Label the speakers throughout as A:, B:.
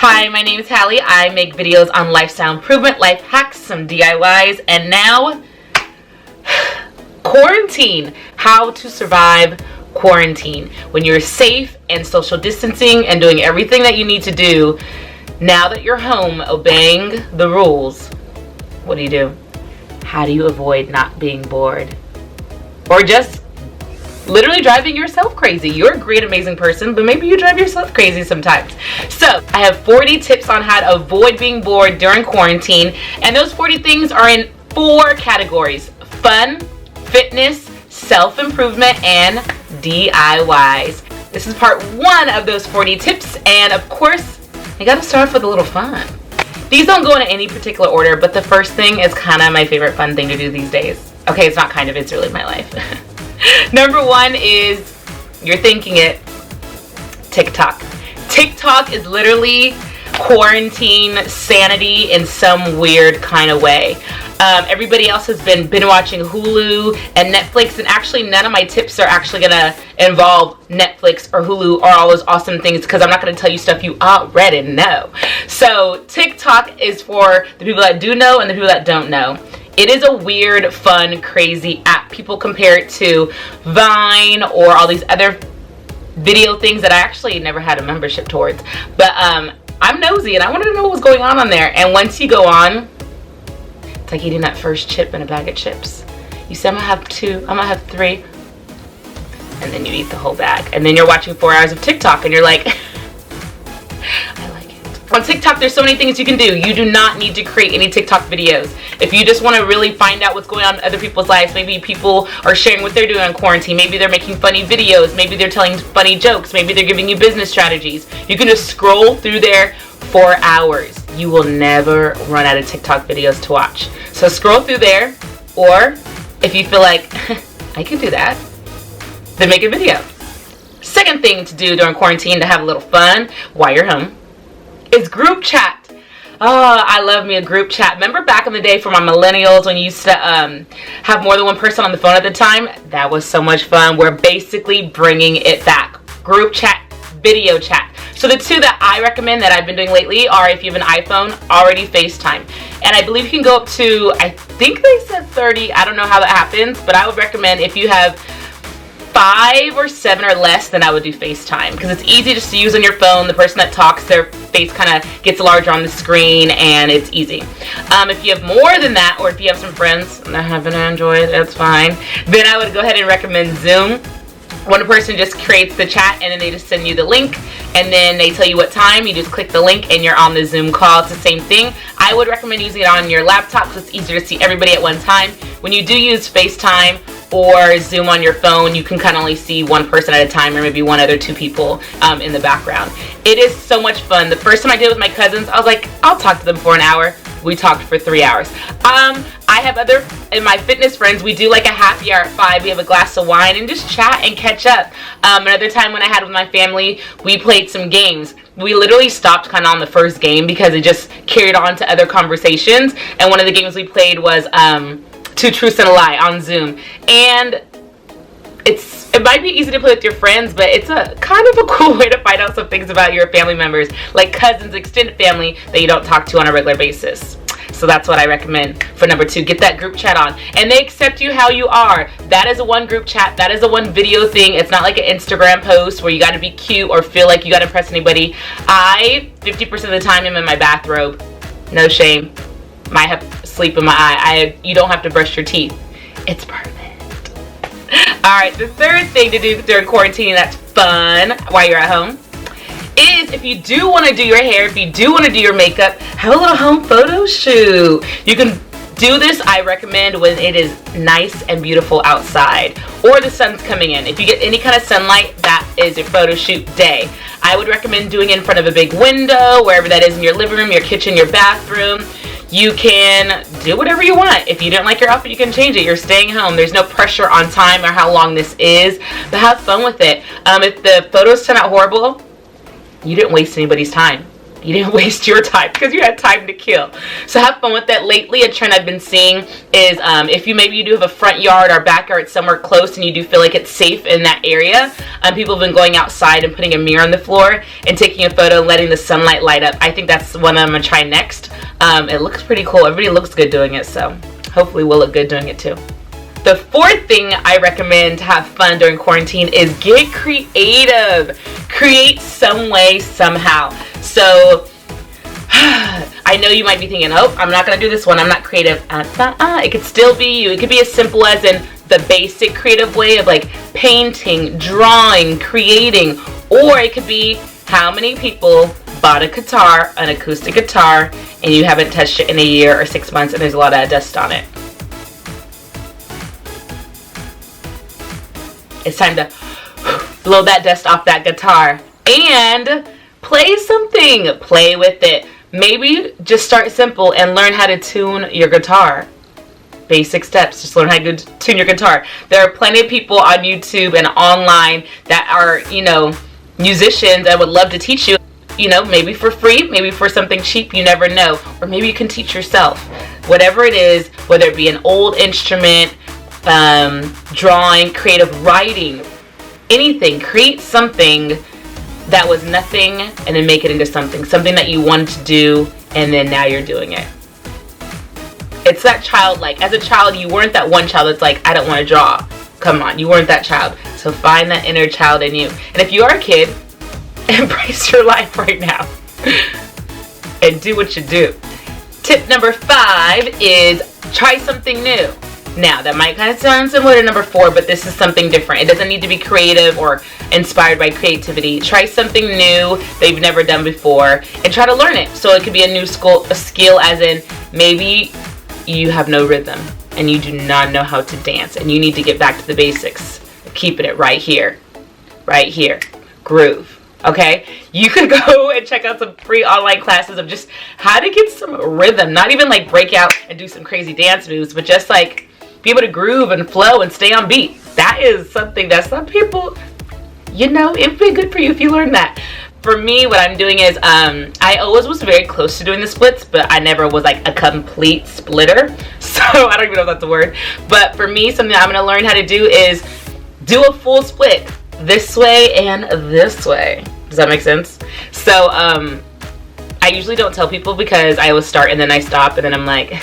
A: Hi, my name is Hallie. I make videos on lifestyle improvement, life hacks, some DIYs, and now quarantine. How to survive quarantine when you're safe and social distancing and doing everything that you need to do. Now that you're home obeying the rules, what do? How do you avoid not being bored? Or just literally driving yourself crazy? You're a great, amazing person, but maybe you drive yourself crazy sometimes. So I have 40 tips on how to avoid being bored during quarantine, and those 40 things are in 4 categories: fun, fitness, self-improvement, and DIYs. This is part 1 of those 40 tips, and of course I gotta start off with a little fun. These don't go in any particular order, but the first thing is kind of my favorite fun thing to do these days. Okay, it's not kind of, it's really my life. Number 1 is, you're thinking it, TikTok. TikTok is literally quarantine sanity in some weird kind of way. Everybody else has been watching Hulu and Netflix, and actually none of my tips are actually gonna involve Netflix or Hulu or all those awesome things, because I'm not gonna tell you stuff you already know. So TikTok is for the people that do know and the people that don't know. It is a weird, fun, crazy app. People compare it to Vine or all these other video things that I actually never had a membership towards. But I'm nosy and I wanted to know what was going on there. And once you go on, it's like eating that first chip in a bag of chips. You say, I'm gonna have 2, I'm gonna have 3, and then you eat the whole bag. And then you're watching 4 hours of TikTok and you're like, I like it. On TikTok, there's so many things you can do. You do not need to create any TikTok videos. If you just want to really find out what's going on in other people's lives, maybe people are sharing what they're doing on quarantine, maybe they're making funny videos, maybe they're telling funny jokes, maybe they're giving you business strategies. You can just scroll through there for hours. You will never run out of TikTok videos to watch. So scroll through there, or if you feel like, I can do that, then make a video. Second thing to do during quarantine to have a little fun while you're home is group chat. Oh, I love me a group chat. Remember back in the day for my millennials when you used to have more than one person on the phone at the time? That was so much fun. We're basically bringing it back. Group chat, video chat. So the 2 that I recommend that I've been doing lately are, if you have an iPhone, already FaceTime. And I believe you can go up to, I think they said 30. I don't know how that happens, but I would recommend if you have 5 or 7 or less, then I would do FaceTime, because it's easy just to use on your phone. The person that talks, their face kind of gets larger on the screen and it's easy. If you have more than that, or if you have some friends that have an Android, that's fine, then I would go ahead and recommend Zoom. One person just creates the chat and then they just send you the link, and then they tell you what time. You just click the link and you're on the Zoom call. It's the same thing. I would recommend using it on your laptop because it's easier to see everybody at one time. When you do use FaceTime or Zoom on your phone, you can kind of only see one person at a time, or maybe 1 other 2 people in the background. It is so much fun. The first time I did it with my cousins, I was like, I'll talk to them for an hour. We talked for 3 hours. I have my fitness friends, we do like a happy hour at 5. We have a glass of wine and just chat and catch up. Another time when I had with my family, we played some games. We literally stopped kind of on the first game because it just carried on to other conversations. And one of the games we played was 2 Truths and a Lie on Zoom. And it might be easy to play with your friends, but it's a kind of a cool way to find out some things about your family members, like cousins, extended family that you don't talk to on a regular basis. So that's what I recommend for number 2. Get that group chat on, and they accept you how you are. That is a 1 group chat. That is a 1 video thing. It's not like an Instagram post where you got to be cute or feel like you got to impress anybody. I 50% of the time am in my bathrobe. No shame. Might have sleep in my eye. You don't have to brush your teeth. It's perfect. Alright, the third thing to do during quarantine that's fun while you're at home is, if you do want to do your hair, if you do want to do your makeup, have a little home photo shoot. You can do this, I recommend, when it is nice and beautiful outside or the sun's coming in. If you get any kind of sunlight, that is your photo shoot day. I would recommend doing it in front of a big window, wherever that is, in your living room, your kitchen, your bathroom. You can do whatever you want. If you don't like your outfit, you can change it. You're staying home. There's no pressure on time or how long this is, but have fun with it. If the photos turn out horrible, you didn't waste anybody's time. You didn't waste your time because you had time to kill. So have fun with that. Lately, a trend I've been seeing is if maybe you do have a front yard or backyard somewhere close and you do feel like it's safe in that area, people have been going outside and putting a mirror on the floor and taking a photo and letting the sunlight light up. I think that's one I'm going to try next. It looks pretty cool. Everybody looks good doing it, so hopefully we'll look good doing it too. The fourth thing I recommend to have fun during quarantine is get creative. Create some way, somehow. So, I know you might be thinking, oh, I'm not going to do this one. I'm not creative. It could still be you. It could be as simple as in the basic creative way of like painting, drawing, creating. Or it could be how many people bought a guitar, an acoustic guitar, and you haven't touched it in a year or 6 months and there's a lot of dust on it. It's time to blow that dust off that guitar and play something. Play with it. Maybe just start simple and learn how to tune your guitar. Basic steps. Just learn how to tune your guitar. There are plenty of people on YouTube and online that are, musicians that would love to teach you, maybe for free, maybe for something cheap, you never know. Or maybe you can teach yourself. Whatever it is, whether it be an old instrument, drawing, creative writing, anything. Create something that was nothing and then make it into something that you wanted to do and then now you're doing it. It's that childlike. As a child, you weren't that one child that's like, I don't want to draw. Come on, you weren't that child. So find that inner child in you. And if you are a kid, embrace your life right now and do what you do. Tip number 5 is try something new. Now, that might kind of sound similar to number 4, but this is something different. It doesn't need to be creative or inspired by creativity. Try something new that you've never done before and try to learn it. So it could be a new skill, as in maybe you have no rhythm and you do not know how to dance and you need to get back to the basics. Keeping it right here. Groove. Okay, you could go and check out some free online classes of just how to get some rhythm. Not even like break out and do some crazy dance moves, but just like be able to groove and flow and stay on beat. That is something that some people, it'd be good for you if you learn that. For me, what I'm doing is I always was very close to doing the splits, but I never was like a complete splitter. So I don't even know if that's a word. But for me, something I'm going to learn how to do is do a full split. This way and this way. Does that make sense? So I usually don't tell people because I always start and then I stop and then I'm like,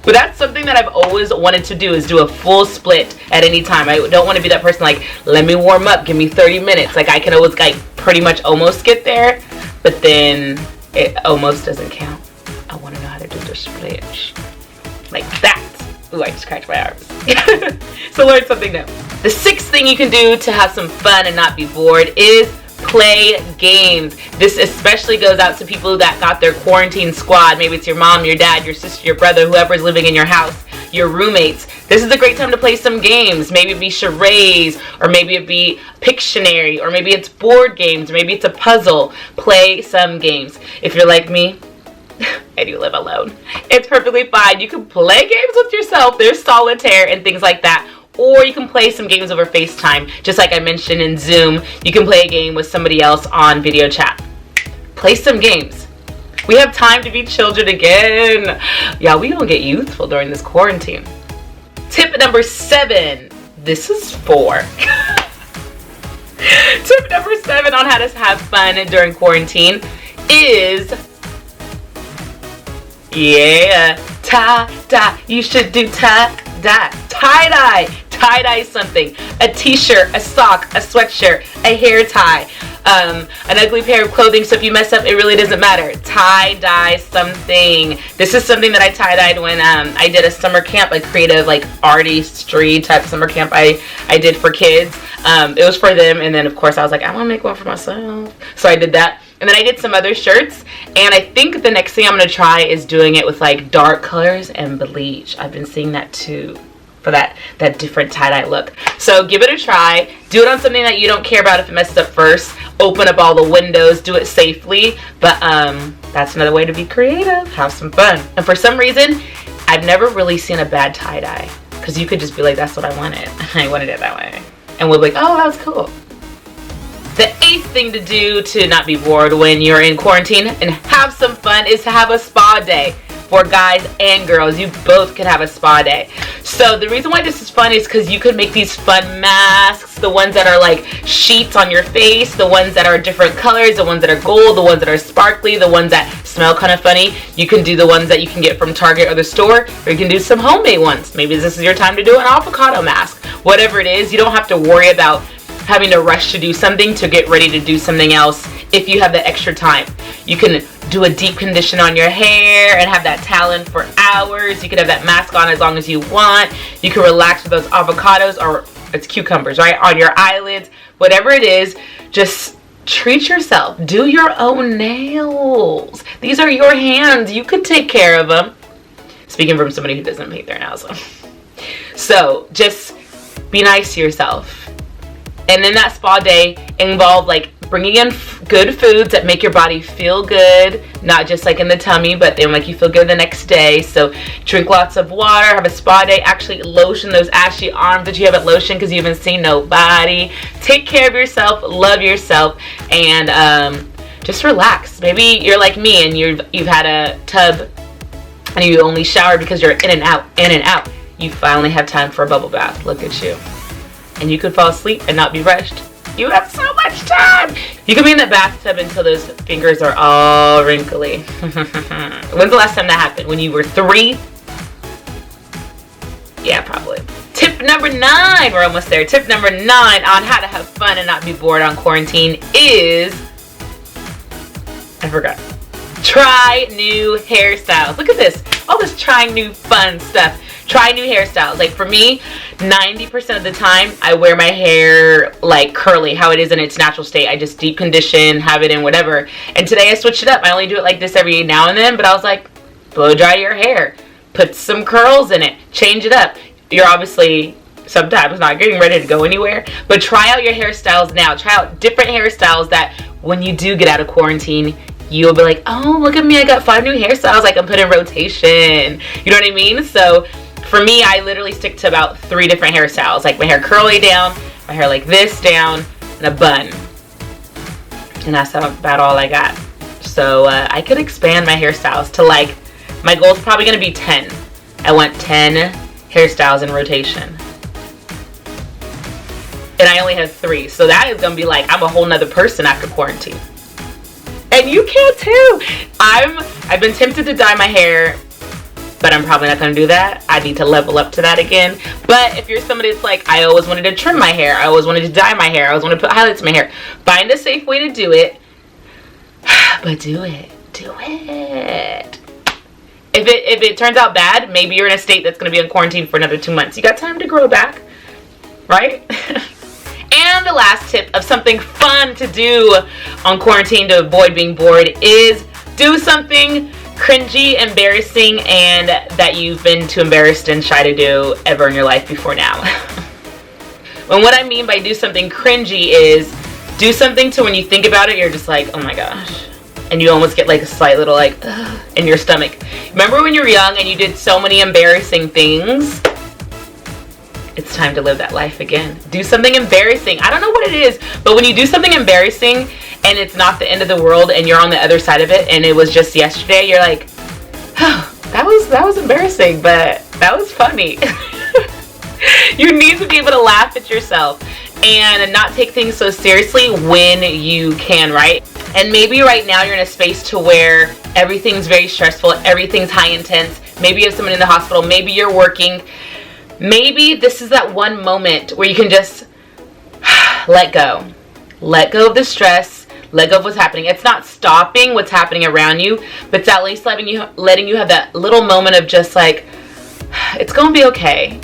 A: but that's something that I've always wanted to do, is do a full split at any time. I don't want to be that person like, let me warm up, give me 30 minutes. Like I can always like pretty much almost get there, but then it almost doesn't count. I want to know how to do the split. Like that. Ooh, I just cracked my arms. So learn something new. The 6th thing you can do to have some fun and not be bored is play games. This especially goes out to people that got their quarantine squad. Maybe it's your mom, your dad, your sister, your brother, whoever's living in your house, your roommates. This is a great time to play some games. Maybe it be charades, or maybe it be Pictionary, or maybe it's board games, or maybe it's a puzzle. Play some games. If you're like me, and you live alone, it's perfectly fine. You can play games with yourself. There's solitaire and things like that. Or you can play some games over FaceTime. Just like I mentioned in Zoom, you can play a game with somebody else on video chat. Play some games. We have time to be children again. Yeah, we don't get youthful during this quarantine. Tip number 7. This is 4. Tip number 7 on how to have fun during quarantine is, tie-dye. You should do tie-dye. Tie-dye. Tie-dye something. A t-shirt, a sock, a sweatshirt, a hair tie, an ugly pair of clothing, so if you mess up, it really doesn't matter. Tie-dye something. This is something that I tie-dyed when I did a summer camp, a creative, like, artistry type summer camp I did for kids. It was for them, and then, of course, I was like, I want to make one for myself. So I did that. And then I did some other shirts, and I think the next thing I'm going to try is doing it with, like, dark colors and bleach. I've been seeing that, too, for that different tie-dye look. So give it a try. Do it on something that you don't care about if it messes up first. Open up all the windows. Do it safely. But that's another way to be creative. Have some fun. And for some reason, I've never really seen a bad tie-dye. Because you could just be like, that's what I wanted. I wanted it that way. And we'll be like, oh, that was cool. The 8th thing to do to not be bored when you're in quarantine and have some fun is to have a spa day. For guys and girls, you both can have a spa day. So the reason why this is fun is because you could make these fun masks, the ones that are like sheets on your face, the ones that are different colors, the ones that are gold, the ones that are sparkly, the ones that smell kind of funny. You can do the ones that you can get from Target or the store, or you can do some homemade ones. Maybe this is your time to do an avocado mask. Whatever it is, you don't have to worry about having to rush to do something to get ready to do something else if you have the extra time. You can do a deep condition on your hair and have that talent for hours. You can have that mask on as long as you want. You can relax with those avocados, or it's cucumbers, right, on your eyelids. Whatever it is, just treat yourself. Do your own nails. These are your hands. You could take care of them. Speaking from somebody who doesn't paint their nails. So just be nice to yourself. And then that spa day involved like bringing in good foods that make your body feel good, not just like in the tummy, but they make you feel good the next day. So drink lots of water, have a spa day, actually lotion those ashy arms that you haven't lotioned because you haven't seen nobody. Take care of yourself, love yourself, and just relax. Maybe you're like me and you've had a tub and you only shower because you're in and out, in and out. You finally have time for a bubble bath. Look at you. And you could fall asleep and not be rushed. You have so much time. You can be in the bathtub until those fingers are all wrinkly. When's the last time that happened? When you were 3? Yeah, probably. Tip number 9. We're almost there. Tip number 9 on how to have fun and not be bored on quarantine is, I forgot. Try new hairstyles. Look at this. All this trying new fun stuff. Try new hairstyles. Like for me, 90% of the time I wear my hair like curly, how it is in its natural state. I just deep condition, have it in whatever. And today I switched it up. I only do it like this every now and then, but I was like, blow dry your hair. Put some curls in it. Change it up. You're obviously sometimes not getting ready to go anywhere, but try out your hairstyles now. Try out different hairstyles that when you do get out of quarantine, you'll be like, oh, look at me, I got 5 new hairstyles I can put in rotation. You know what I mean? So for me, I literally stick to about 3 different hairstyles. Like my hair curly down, my hair like this down, and a bun. And that's about all I got. So I could expand my hairstyles to like, my goal is probably going to be 10. I want 10 hairstyles in rotation. And I only have 3. So that is going to be like, I'm a whole nother person after quarantine. And you can too. I've been tempted to dye my hair, but I'm probably not going to do that. I need to level up to that again. But if you're somebody that's like, I always wanted to trim my hair, I always wanted to dye my hair, I always wanted to put highlights in my hair, find a safe way to do it. But do it. Do it. If it turns out bad, maybe you're in a state that's going to be in quarantine for another 2 months. You got time to grow back, right? And the last tip of something fun to do on quarantine to avoid being bored is do something cringy, embarrassing, and that you've been too embarrassed and shy to do ever in your life before now. And what I mean by do something cringy is do something to when you think about it, you're just like, oh my gosh. And you almost get like a slight little like in your stomach. Remember when you were young and you did so many embarrassing things? It's time to live that life again. Do something embarrassing. I don't know what it is, but when you do something embarrassing and it's not the end of the world and you're on the other side of it and it was just yesterday, you're like, oh, that was embarrassing, but that was funny. You need to be able to laugh at yourself and not take things so seriously when you can, right? And maybe right now you're in a space to where everything's very stressful, everything's high intense. Maybe you have someone in the hospital, maybe you're working. Maybe this is that one moment where you can just let go. Let go of the stress. Let go of what's happening. It's not stopping what's happening around you, but it's at least letting you have that little moment of just like, it's going to be okay.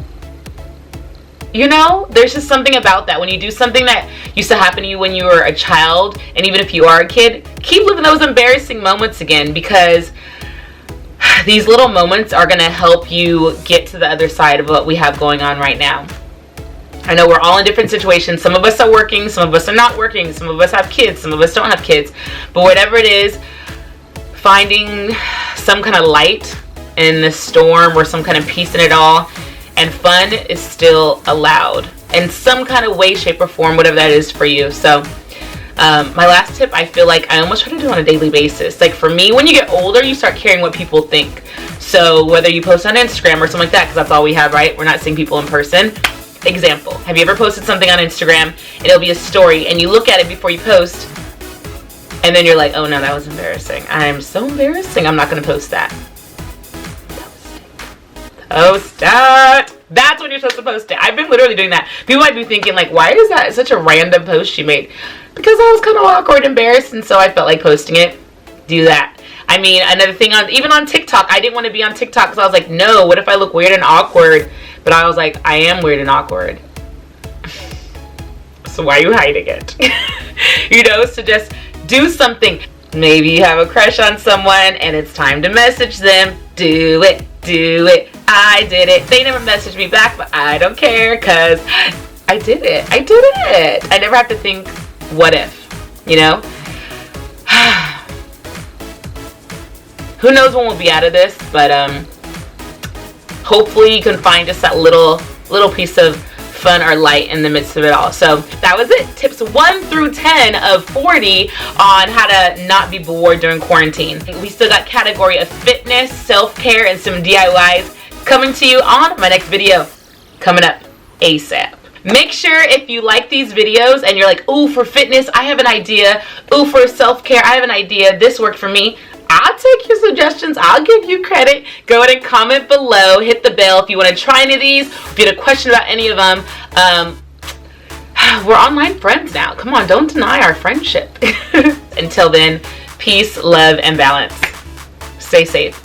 A: You know, there's just something about that. When you do something that used to happen to you when you were a child, and even if you are a kid, keep living those embarrassing moments again, because these little moments are going to help you get to the other side of what we have going on right now. I know we're all in different situations. Some of us are working, some of us are not working, some of us have kids, some of us don't have kids. But whatever it is, finding some kind of light in the storm or some kind of peace in it all, and fun is still allowed in some kind of way, shape, or form, whatever that is for you. So My last tip, I feel like I almost try to do on a daily basis. Like for me, when you get older, you start caring what people think. So whether you post on Instagram or something like that, because that's all we have, right? We're not seeing people in person. Example, have you ever posted something on Instagram and it'll be a story and you look at it before you post and then you're like, oh no, that was embarrassing. I'm so embarrassing, I'm not going to post that. Post that. That's when you're supposed to post it. I've been literally doing that. People might be thinking like, why is that such a random post she made? Because I was kind of awkward, embarrassed, and so I felt like posting it. Do that. I mean, another thing, even on TikTok, I didn't want to be on TikTok because I was like, no, what if I look weird and awkward? But I was like, I am weird and awkward. So why are you hiding it? You know, so just do something. Maybe you have a crush on someone and it's time to message them. Do it. Do it. I did it. They never messaged me back, but I don't care because I did it. I did it. I never have to think, what if, you know? Who knows when we'll be out of this, but hopefully you can find just that little piece of fun or light in the midst of it all. So that was it. Tips 1 through 10 of 40 on how to not be bored during quarantine. We still got category of fitness, self-care, and some DIYs coming to you on my next video coming up ASAP. Make sure if you like these videos and you're like, ooh, for fitness, I have an idea. Ooh, for self-care, I have an idea. This worked for me. I'll take your suggestions. I'll give you credit. Go ahead and comment below. Hit the bell if you want to try any of these. If you had a question about any of them. We're online friends now. Come on, don't deny our friendship. Until then, peace, love, and balance. Stay safe.